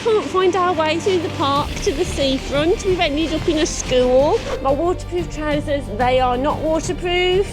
can't find our way through the park to the seafront. We've ended up in a school. My waterproof trousers, they are not waterproof.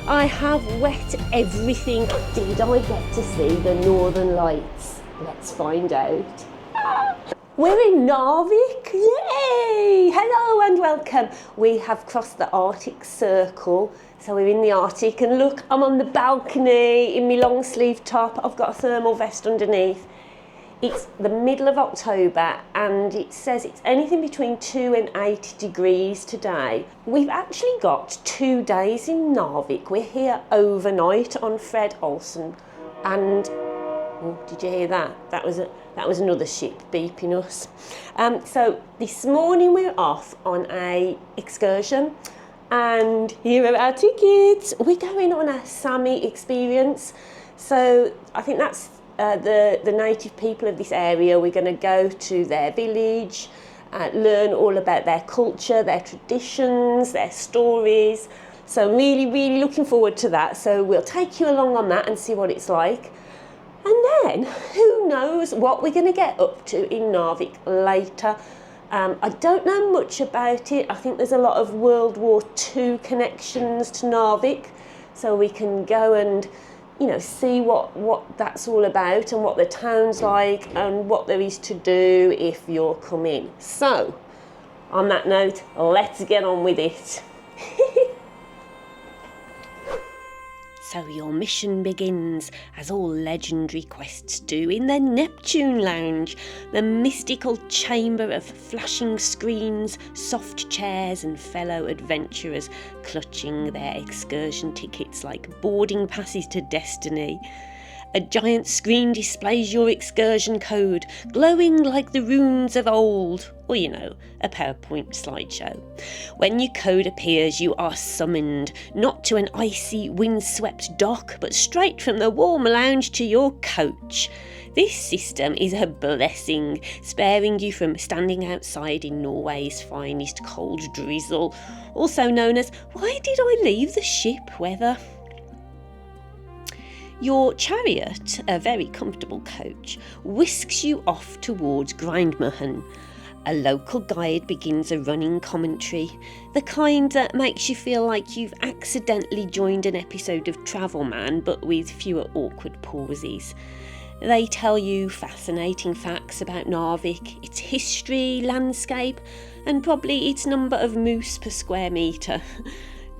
I have wet everything. Did I get to see the Northern Lights? Let's find out. We're in Narvik, yay! Hello and welcome. We have crossed the Arctic Circle, so we're in the Arctic, and look, I'm on the balcony in my long sleeve top. I've got a thermal vest underneath. It's the middle of October and it says it's anything between 2 and 8 degrees today. We've actually got 2 days in Narvik. We're here overnight on Fred Olsen, and oh, did you hear that? That was another ship beeping us. So this morning we're off on a excursion, and here are our tickets. We're going on a Sami experience. So I think that's the native people of this area. We're going to go to their village, learn all about their culture, their traditions, their stories. So really looking forward to that. So we'll take you along on that and see what it's like. And then, who knows what we're going to get up to in Narvik later. I don't know much about it. I think there's a lot of World War II connections to Narvik, so we can go and, you know, see what that's all about and what the town's like and what there is to do if you're coming. So, on that note, let's get on with it. So your mission begins, as all legendary quests do, in the Neptune Lounge, the mystical chamber of flashing screens, soft chairs and fellow adventurers clutching their excursion tickets like boarding passes to destiny. A giant screen displays your excursion code, glowing like the runes of old, or you know, a PowerPoint slideshow. When your code appears, you are summoned, not to an icy, windswept dock, but straight from the warm lounge to your coach. This system is a blessing, sparing you from standing outside in Norway's finest cold drizzle, also known as "Why did I leave the ship" weather. Your chariot, a very comfortable coach, whisks you off towards Grindmahan. A local guide begins a running commentary, the kind that makes you feel like you've accidentally joined an episode of Travel Man, but with fewer awkward pauses. They tell you fascinating facts about Narvik, its history, landscape, and probably its number of moose per square metre.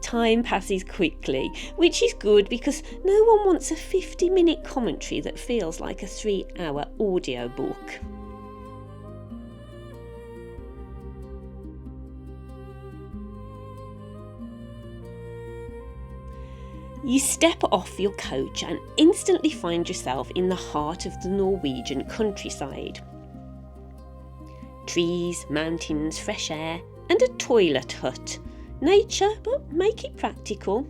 Time passes quickly, which is good because no one wants a 50-minute commentary that feels like a 3-hour audiobook. You step off your coach and instantly find yourself in the heart of the Norwegian countryside. Trees, mountains, fresh air, and a toilet hut. Nature, but make it practical.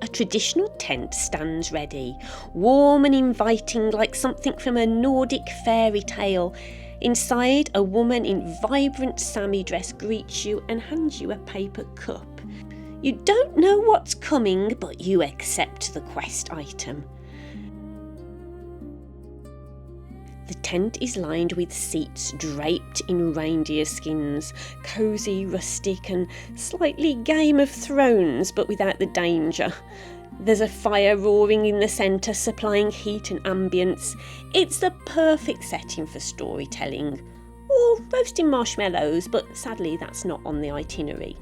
A traditional tent stands ready, warm and inviting like something from a Nordic fairy tale. Inside, a woman in vibrant Sami dress greets you and hands you a paper cup. You don't know what's coming, but you accept the quest item. The tent is lined with seats draped in reindeer skins, cosy, rustic and slightly Game of Thrones, but without the danger. There's a fire roaring in the centre, supplying heat and ambience. It's the perfect setting for storytelling, or roasting marshmallows, but sadly that's not on the itinerary.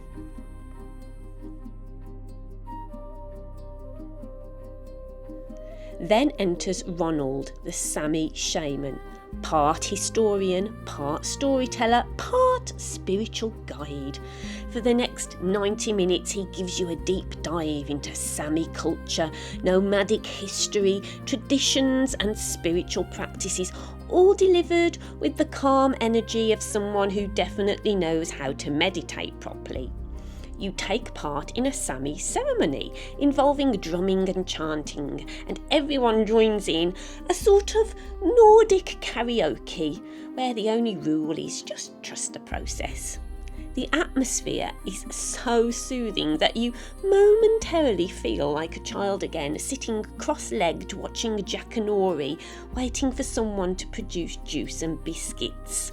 Then enters Ronald, the Sami shaman, part historian, part storyteller, part spiritual guide. For the next 90 minutes he gives you a deep dive into Sami culture, nomadic history, traditions and spiritual practices, all delivered with the calm energy of someone who definitely knows how to meditate properly. You take part in a Sami ceremony involving drumming and chanting, and everyone joins in, a sort of Nordic karaoke where the only rule is just trust the process. The atmosphere is so soothing that you momentarily feel like a child again, sitting cross-legged watching Jack and Ori, waiting for someone to produce juice and biscuits.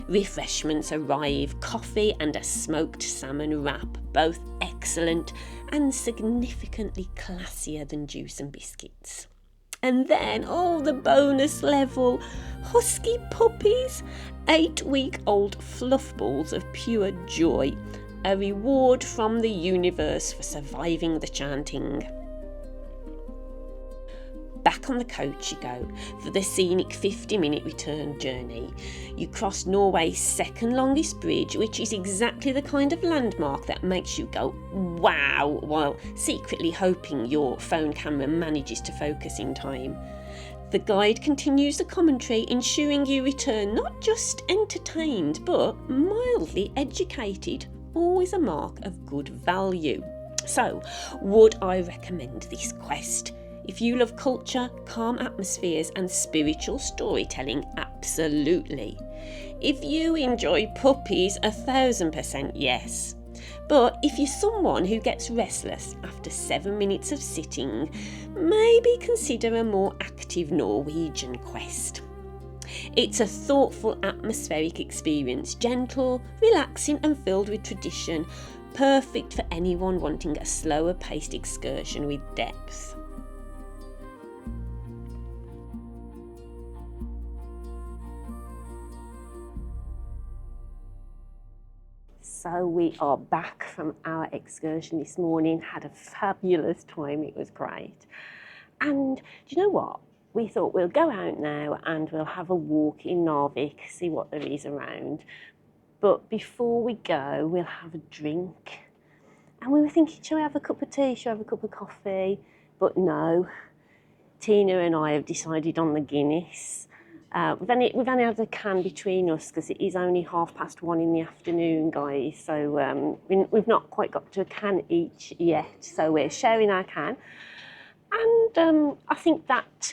Refreshments arrive, coffee and a smoked salmon wrap, both excellent and significantly classier than juice and biscuits. And then, the bonus level, husky puppies, 8-week-old fluff balls of pure joy, a reward from the universe for surviving the chanting. Back on the coach you go for the scenic 50-minute return journey. You cross Norway's second longest bridge, which is exactly the kind of landmark that makes you go wow, while secretly hoping your phone camera manages to focus in time. The guide continues the commentary, ensuring you return not just entertained but mildly educated, always a mark of good value. So, would I recommend this quest? If you love culture, calm atmospheres and spiritual storytelling, absolutely. If you enjoy puppies, 1000% yes. But if you're someone who gets restless after 7 minutes of sitting, maybe consider a more active Norwegian quest. It's a thoughtful, atmospheric experience, gentle, relaxing and filled with tradition, perfect for anyone wanting a slower paced excursion with depth. So we are back from our excursion this morning, had a fabulous time, it was great. And do you know what? We thought we'll go out now and we'll have a walk in Narvik, see what there is around. But before we go, we'll have a drink. And we were thinking, shall we have a cup of tea, shall we have a cup of coffee? But no, Tina and I have decided on the Guinness. We've only had a can between us because it is only 1:30 in the afternoon, guys. So we've not quite got to a can each yet. So we're sharing our can. And I think that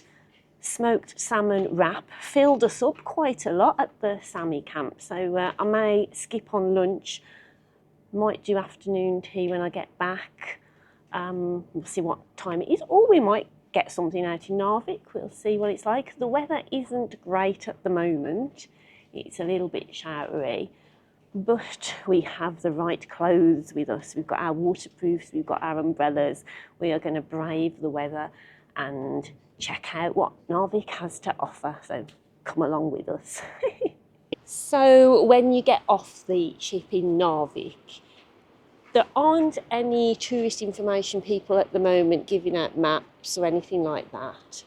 smoked salmon wrap filled us up quite a lot at the Sami camp. So I may skip on lunch, might do afternoon tea when I get back. We'll see what time it is. Or we might get something out in Narvik. We'll see what it's like. The weather isn't great at the moment. It's a little bit showery, but we have the right clothes with us. We've got our waterproofs, we've got our umbrellas. We are going to brave the weather and check out what Narvik has to offer. So come along with us. So when you get off the ship in Narvik, there aren't any tourist information people at the moment giving out maps or anything like that.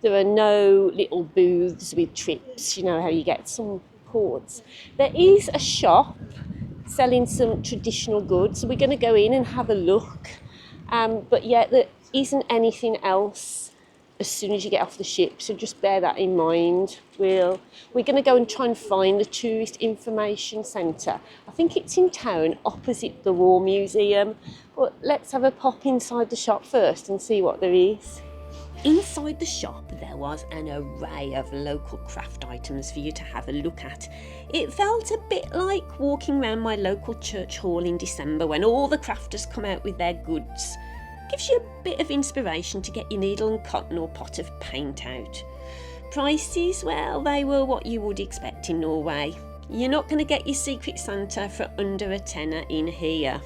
There are no little booths with trips, you know how you get some ports. There is a shop selling some traditional goods, so we're going to go in and have a look. But yeah, there isn't anything else as soon as you get off the ship, so just bear that in mind. We're going to go and try and find the Tourist Information Centre. I think it's in town opposite the War Museum, but let's have a pop inside the shop first and see what there is. Inside the shop there was an array of local craft items for you to have a look at. It felt a bit like walking around my local church hall in December when all the crafters come out with their goods. Gives you a bit of inspiration to get your needle and cotton or pot of paint out. Prices, well, they were what you would expect in Norway. You're not going to get your Secret Santa for under a tenner in here.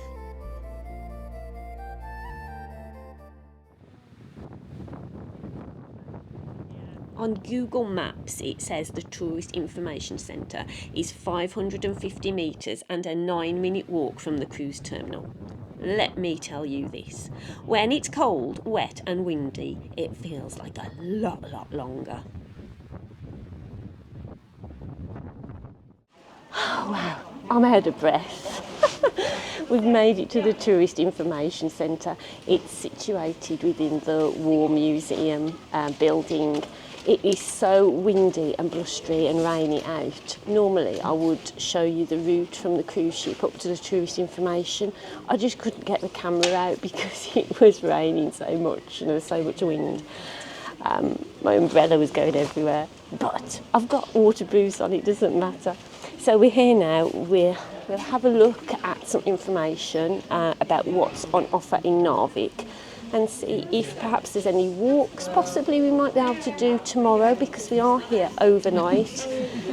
On Google Maps it says the Tourist Information Centre is 550 metres and a 9-minute walk from the cruise terminal. Let me tell you this, when it's cold, wet and windy, it feels like a lot longer. Oh wow, I'm out of breath. We've made it to the Tourist Information Centre. It's situated within the War Museum building. It is so windy and blustery and rainy out. Normally I would show you the route from the cruise ship up to the tourist information. I just couldn't get the camera out because it was raining so much and there was so much wind. My umbrella was going everywhere, but I've got waterproofs on, it doesn't matter. So we're here now, we're we'll have a look at some information about what's on offer in Narvik and see if perhaps there's any walks possibly we might be able to do tomorrow, because we are here overnight.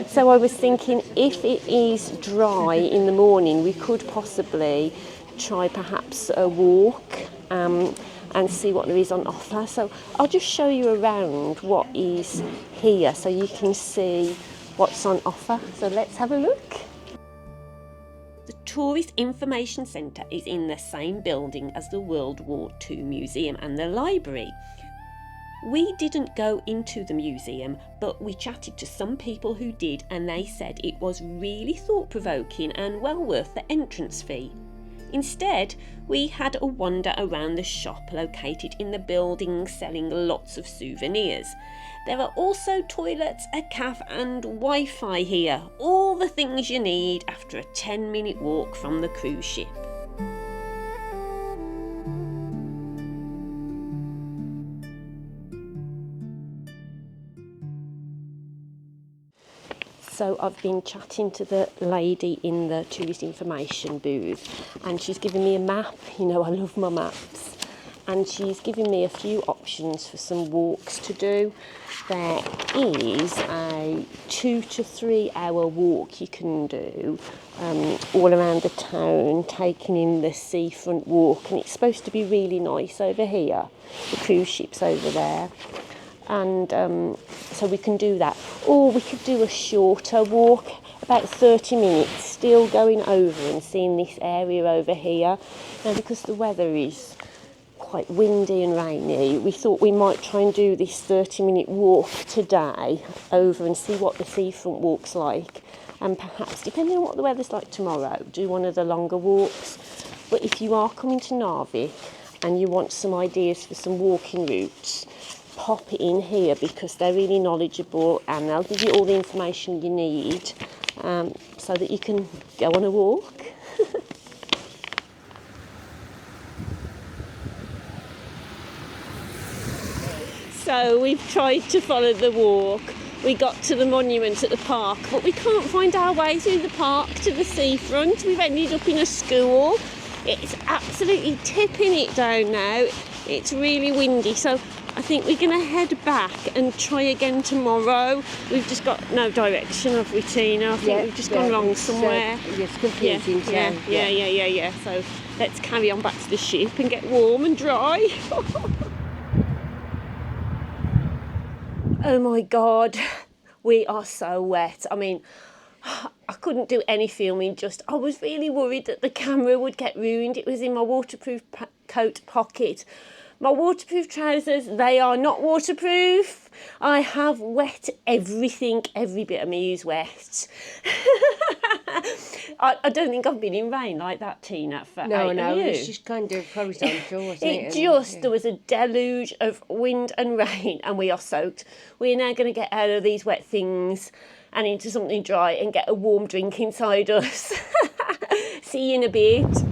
So I was thinking, if it is dry in the morning, we could possibly try perhaps a walk and see what there is on offer. So I'll just show you around what is here so you can see what's on offer. So let's have a look. The Tourist Information Centre is in the same building as the World War II Museum and the library. We didn't go into the museum, but we chatted to some people who did, and they said it was really thought-provoking and well worth the entrance fee. Instead, we had a wander around the shop located in the building selling lots of souvenirs. There are also toilets, a cafe and Wi-Fi here. All the things you need after a 10-minute walk from the cruise ship. So I've been chatting to the lady in the tourist information booth, and she's given me a map. You know, I love my maps. And she's given me a few options for some walks to do. There is a 2 to 3 hour walk you can do all around the town, taking in the seafront walk, and it's supposed to be really nice over here. The cruise ship's over there. And so we can do that. Or we could do a shorter walk, about 30 minutes, still going over and seeing this area over here. Now, because the weather is quite windy and rainy, we thought we might try and do this 30-minute walk today over and see what the seafront walk's like, and perhaps, depending on what the weather's like tomorrow, do one of the longer walks. But if you are coming to Narvik and you want some ideas for some walking routes, pop it in here, because they're really knowledgeable and they'll give you all the information you need so that you can go on a walk. So we've tried to follow the walk. We got to the monument at the park, but we can't find our way through the park to the seafront. We've ended up in a school. It's absolutely tipping it down now. It's really windy, so I think we're going to head back and try again tomorrow. We've just got no direction, have we, Tina? I think we've just gone wrong somewhere. It's confusing. Yeah. So let's carry on back to the ship and get warm and dry. Oh my God, we are so wet. I mean, I couldn't do any filming, I was really worried that the camera would get ruined. It was in my waterproof coat pocket. My waterproof trousers, they are not waterproof. I have wet everything, every bit of me is wet. I don't think I've been in rain like that, Tina, for No, years. it's just kind of horizontal, wasn't it? There was a deluge of wind and rain, and we are soaked. We're now going to get out of these wet things and into something dry and get a warm drink inside us. See you in a bit.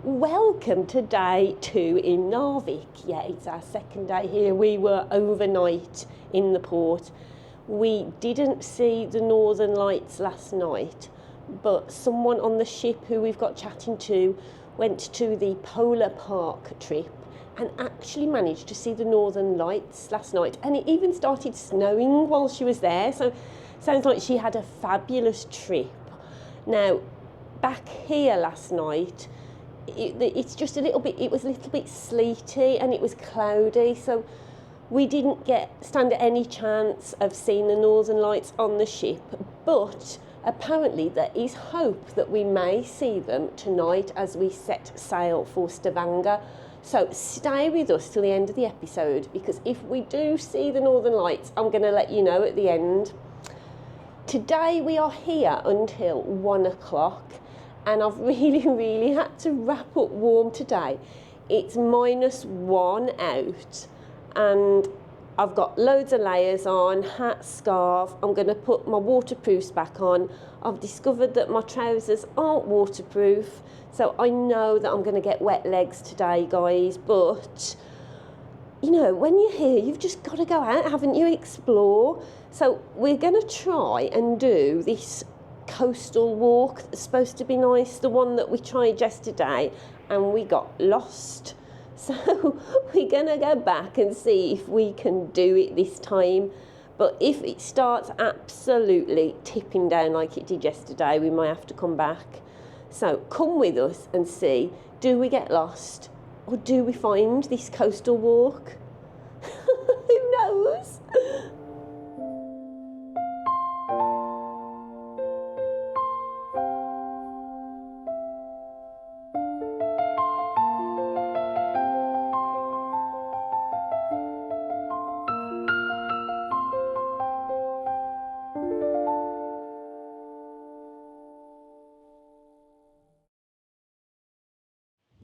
Welcome to day 2 in Narvik. Yeah, it's our second day here. We were overnight in the port. We didn't see the Northern Lights last night, but someone on the ship who we've got chatting to went to the Polar Park trip and actually managed to see the Northern Lights last night. And it even started snowing while she was there. So sounds like she had a fabulous trip. Now, back here last night, it's just it was a little bit sleety and it was cloudy, so we didn't stand any chance of seeing the Northern Lights on the ship. But apparently there is hope that we may see them tonight as we set sail for Stavanger. So stay with us till the end of the episode, because if we do see the Northern Lights, I'm going to let you know at the end. Today we are here until 1 o'clock. And I've really had to wrap up warm today. It's -1 out, and I've got loads of layers on, hat, scarf. I'm going to put my waterproofs back on. I've discovered that my trousers aren't waterproof, so I know that I'm going to get wet legs today, guys, but you know, when you're here, you've just got to go out, haven't you, explore. So we're going to try and do this coastal walk that's supposed to be nice, the one that we tried yesterday and we got lost. So we're going to go back and see if we can do it this time. But if it starts absolutely tipping down like it did yesterday, we might have to come back. So come with us and see, do we get lost or do we find this coastal walk? Who knows?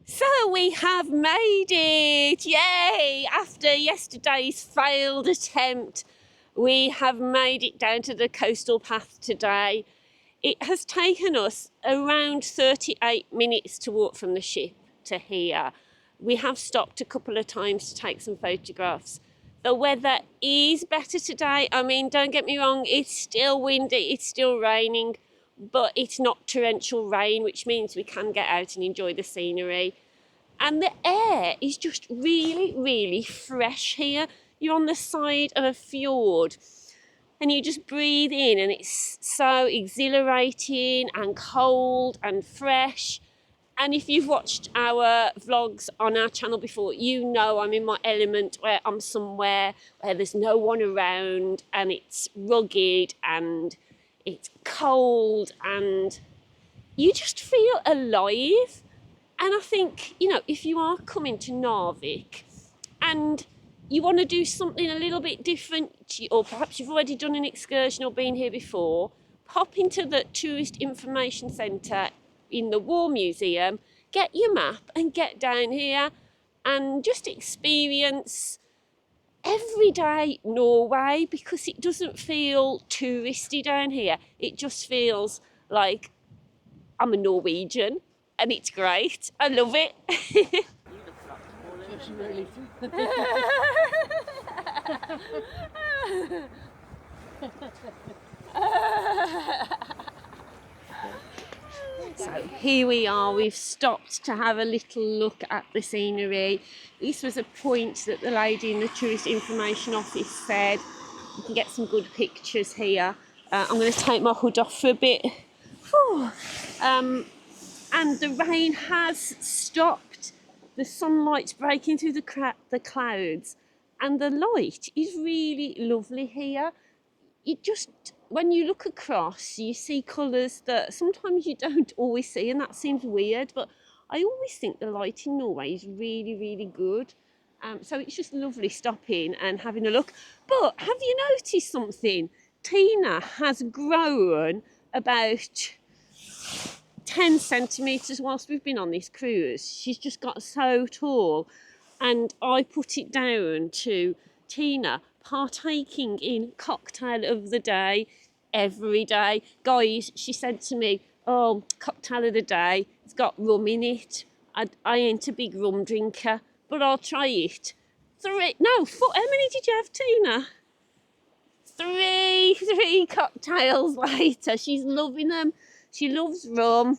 So we have made it, yay! After yesterday's failed attempt, we have made it down to the coastal path today. It has taken us around 38 minutes to walk from the ship to here. We have stopped a couple of times to take some photographs. The weather is better today. I mean, don't get me wrong, it's still windy, it's still raining, but it's not torrential rain, which means we can get out and enjoy the scenery. And the air is just really, really fresh here. You're on the side of a fjord and you just breathe in and it's so exhilarating and cold and fresh. And if you've watched our vlogs on our channel before, you know I'm in my element where I'm somewhere where there's no one around and it's rugged and it's cold and you just feel alive. And I think, you know, if you are coming to Narvik and you want to do something a little bit different, or perhaps you've already done an excursion or been here before, pop into the Tourist Information Centre in the War Museum, get your map and get down here and just experience everyday Norway, because it doesn't feel touristy down here. It just feels like I'm a Norwegian. And it's great. I love it. So here we are, we've stopped to have a little look at the scenery. This was a point that the lady in the Tourist Information Office said you can get some good pictures here. I'm going to take my hood off for a bit. And the rain has stopped. The sunlight's breaking through the clouds and the light is really lovely here. It just, when you look across, you see colours that sometimes you don't always see, and that seems weird, but I always think the light in Norway is really, really good. So it's just lovely stopping and having a look. But have you noticed something? Tina has grown about 10 centimetres whilst we've been on this cruise. She's just got so tall, and I put it down to Tina partaking in cocktail of the day every day. Guys, she said to me, oh, cocktail of the day, it's got rum in it. I ain't a big rum drinker, but I'll try it. How many did you have, Tina? Three cocktails later. She's loving them. She loves rum.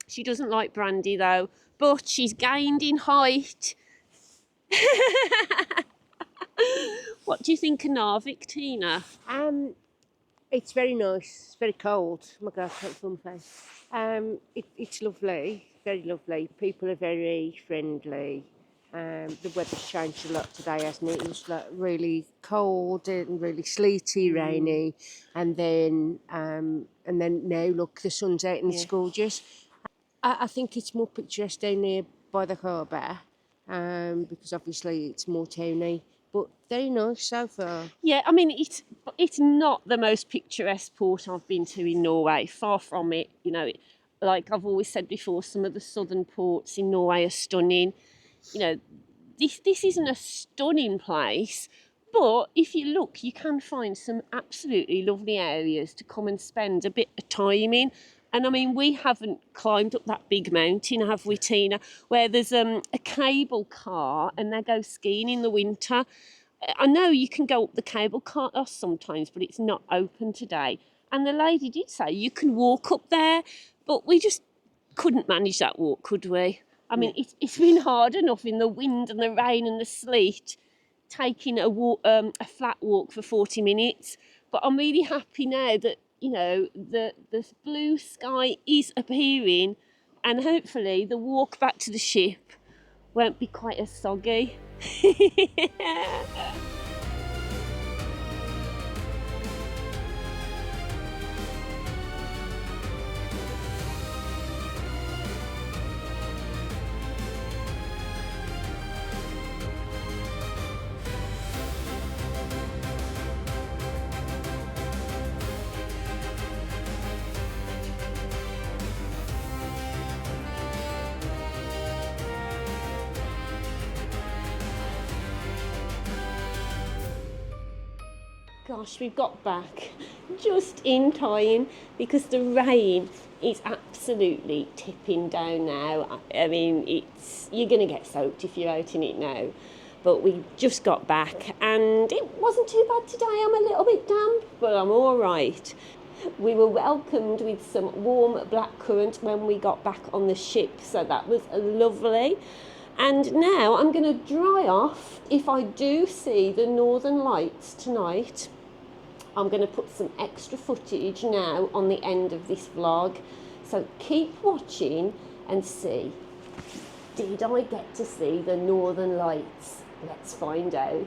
She doesn't like brandy though, but she's gained in height. What do you think of Narvik, Tina? It's very nice. It's very cold. Oh my God, I can't feel my face. It's lovely, very lovely. People are very friendly. The weather's changed a lot today, hasn't it? It was like really cold and really sleety, rainy, and then now look, the sun's out and it's gorgeous. I think it's more picturesque down there by the harbour, because obviously it's more towny, but very nice so far. Yeah, I mean, it's not the most picturesque port I've been to in Norway, far from it. You know, like I've always said before, some of the southern ports in Norway are stunning. You know, this isn't a stunning place, but if you look, you can find some absolutely lovely areas to come and spend a bit of time in. And I mean, we haven't climbed up that big mountain, have we, Tina, where there's a cable car and they go skiing in the winter. I know you can go up the cable car sometimes, but it's not open today. And the lady did say you can walk up there, but we just couldn't manage that walk, could we? I mean, it's been hard enough in the wind and the rain and the sleet, taking a flat walk for 40 minutes. But I'm really happy now that, you know, the blue sky is appearing, and hopefully the walk back to the ship won't be quite as soggy. Gosh, we've got back just in time because the rain is absolutely tipping down now. I mean, you're going to get soaked if you're out in it now. But we just got back and it wasn't too bad today. I'm a little bit damp, but I'm all right. We were welcomed with some warm blackcurrant when we got back on the ship, so that was lovely. And now I'm going to dry off. If I do see the Northern Lights tonight, I'm going to put some extra footage now on the end of this vlog. So keep watching and see. Did I get to see the Northern Lights? Let's find out.